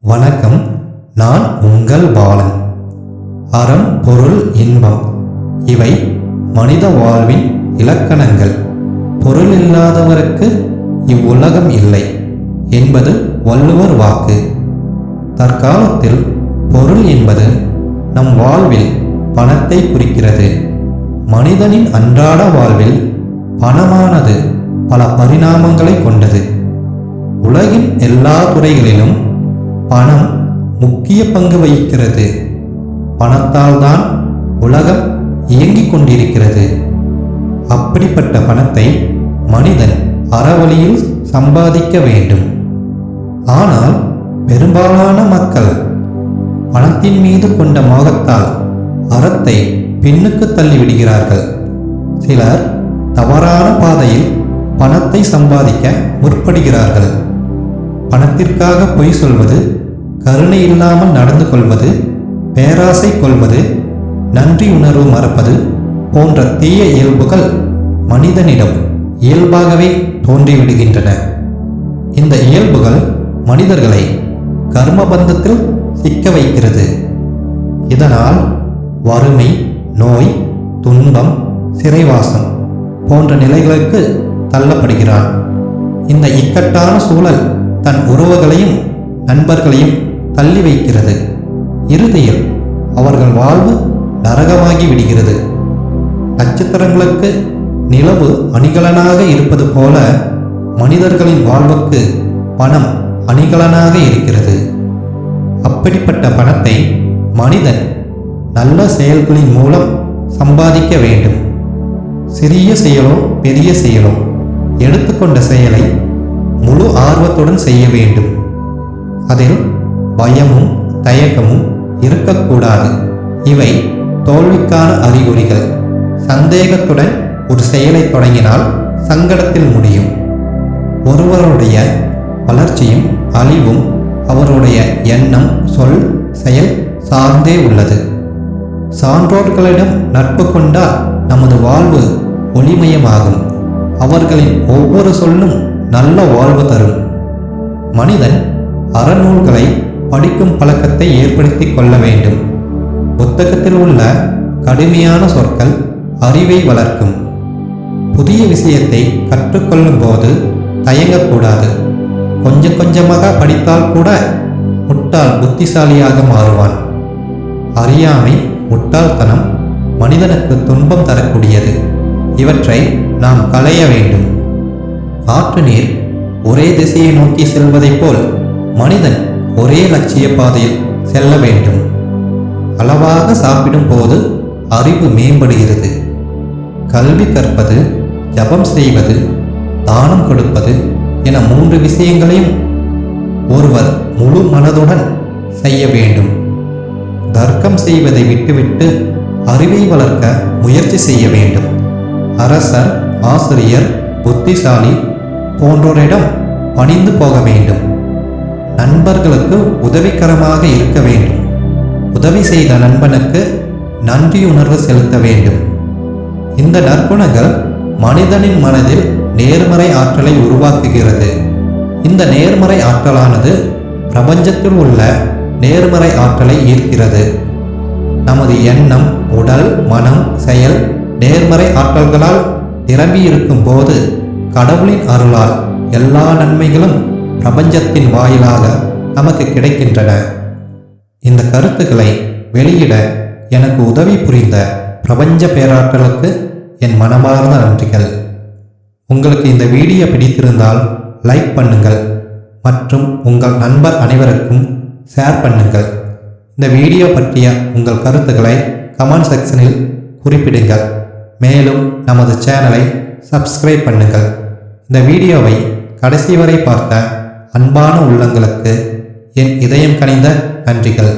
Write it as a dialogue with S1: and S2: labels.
S1: வணக்கம். நான் உங்கள் பாலன். அறம், பொருள், இன்பம் இவை மனித வாழ்வின் இலக்கணங்கள். பொருள் இல்லாதவருக்கு இவ்வுலகம் இல்லை என்பது வள்ளுவர் வாக்கு. தற்காலத்தில் பொருள் என்பது நம் வாழ்வில் பணத்தை குறிக்கிறது. மனிதனின் அன்றாட வாழ்வில் பணமானது பல பரிணாமங்களை கொண்டது. உலகின் எல்லா துறைகளிலும் பணம் முக்கிய பங்கு வகிக்கிறது. பணத்தால் தான் உலகம் இயங்கிக் கொண்டிருக்கிறது. அப்படிப்பட்ட பணத்தை மனிதன் அறவழியில் சம்பாதிக்க வேண்டும். ஆனால் பெரும்பாலான மக்கள் பணத்தின் மீது கொண்ட மோகத்தால் அறத்தை பின்னுக்கு தள்ளிவிடுகிறார்கள். சிலர் தவறான பாதையில் பணத்தை சம்பாதிக்க முற்படுகிறார்கள். பணத்திற்காக பொய் சொல்வது, கருணை இல்லாமல் நடந்து கொள்வது, பேராசை கொள்வது, நன்றி உணர்வு மறப்பது போன்ற தீய இயல்புகள் மனிதனிடம் இயல்பாகவே தோன்றிவிடுகின்றன. இந்த இயல்புகள் மனிதர்களை கர்மபந்தத்தில் சிக்க வைக்கிறது. இதனால் வறுமை, நோய், துன்பம், சிறைவாசம் போன்ற நிலைகளுக்கு தள்ளப்படுகிறான். இந்த இக்கட்டான சூழல் தன் உறவுகளையும் நண்பர்களையும் தள்ளி வைக்கிறது. இறுதியில் அவர்கள் வாழ்வு நரகமாகி விடுகிறது. நட்சத்திரங்களுக்கு நிலவு அணிகலனாக இருப்பது போல மனிதர்களின் வாழ்வுக்கு பணம் அணிகலனாக இருக்கிறது. அப்படிப்பட்ட பணத்தை மனிதன் நல்ல செயல்களின் மூலம் சம்பாதிக்க வேண்டும். சிறிய செயலோ பெரிய செயலோ எடுத்துக்கொண்ட செயலை முழு ஆர்வத்துடன் செய்ய வேண்டும். அதில் பயமும் தயக்கமும் இருக்கக்கூடாது. இவை தோல்விக்கான அறிகுறிகள். சந்தேகத்துடன் ஒரு செயலை தொடங்கினால் சங்கடத்தில் முடியும். ஒருவருடைய வளர்ச்சியும் அழிவும் அவருடைய எண்ணம், சொல், செயல் சார்ந்தே உள்ளது. சான்றோர்களிடம் நட்பு கொண்டால் நமது வாழ்வு ஒளிமயமாகும். அவர்களின் ஒவ்வொரு சொல்லும் நல்ல வாழ்வு தரும். மனிதன் அறநூல்களை படிக்கும் பழக்கத்தை ஏற்படுத்தி கொள்ள வேண்டும். புத்தகத்தில் உள்ள கடுமையான சொற்கள் அறிவை வளர்க்கும். புதிய விஷயத்தை கற்றுக்கொள்ளும் போது தயங்கக்கூடாது. கொஞ்சம் கொஞ்சமாக படித்தால் கூட முட்டாள் புத்திசாலியாக மாறுவான். அறியாமை, முட்டாள்தனம் மனிதனுக்கு துன்பம் தரக்கூடியது. இவற்றை நாம் களைய வேண்டும். ஆற்று நீர் ஒரே திசையை நோக்கி செல்வதைப் போல் மனிதன் ஒரே லட்சிய பாதையில் செல்ல வேண்டும். அளவாக சாப்பிடும் போது அறிவு மேம்படுகிறது. கல்வி கற்பது, ஜபம் செய்வது, தானம் கொடுப்பது என 3 விஷயங்களையும் ஒருவர் முழு மனதுடன் செய்ய வேண்டும். தர்க்கம் செய்வதை விட்டுவிட்டு அறிவை வளர்க்க முயற்சி செய்ய வேண்டும். அரசர், ஆசிரியர், புத்திசாலி போன்றோரிடம் பணிந்து போக வேண்டும். நண்பர்களுக்கு உதவிகரமாக இருக்க வேண்டும். உதவி செய்த நண்பனுக்கு நன்றியுணர்வு செலுத்த வேண்டும். இந்த நற்குணங்கள் மனிதனின் மனதில் நேர்மறை ஆற்றலை உருவாக்குகிறது. இந்த நேர்மறை ஆற்றலானது பிரபஞ்சத்தில் உள்ள நேர்மறை ஆற்றலை ஈர்க்கிறது. நமது எண்ணம், உடல், மனம், செயல் நேர்மறை ஆற்றல்களால் நிரம்பியிருக்கும் போது கடவுளின் அருளால் எல்லா நன்மைகளும் பிரபஞ்சத்தின் வாயிலாக நமக்கு கிடைக்கின்றன. இந்த கருத்துக்களை வெளியிட எனக்கு உதவி புரிந்த பிரபஞ்ச பேராற்றலுக்கு என் மனமார்ந்த நன்றிகள். உங்களுக்கு இந்த வீடியோ பிடித்திருந்தால் லைக் பண்ணுங்கள் மற்றும் உங்கள் நண்பர் அனைவருக்கும் ஷேர் பண்ணுங்கள். இந்த வீடியோ பற்றிய உங்கள் கருத்துக்களை கமெண்ட் செக்ஷனில் குறிப்பிடுங்கள். மேலும் நமது சேனலை சப்ஸ்கிரைப் பண்ணுங்கள். இந்த வீடியோவை கடைசி வரை பார்த்த அன்பான உள்ளங்களுக்கு என் இதயம் கனிந்த நன்றிகள்.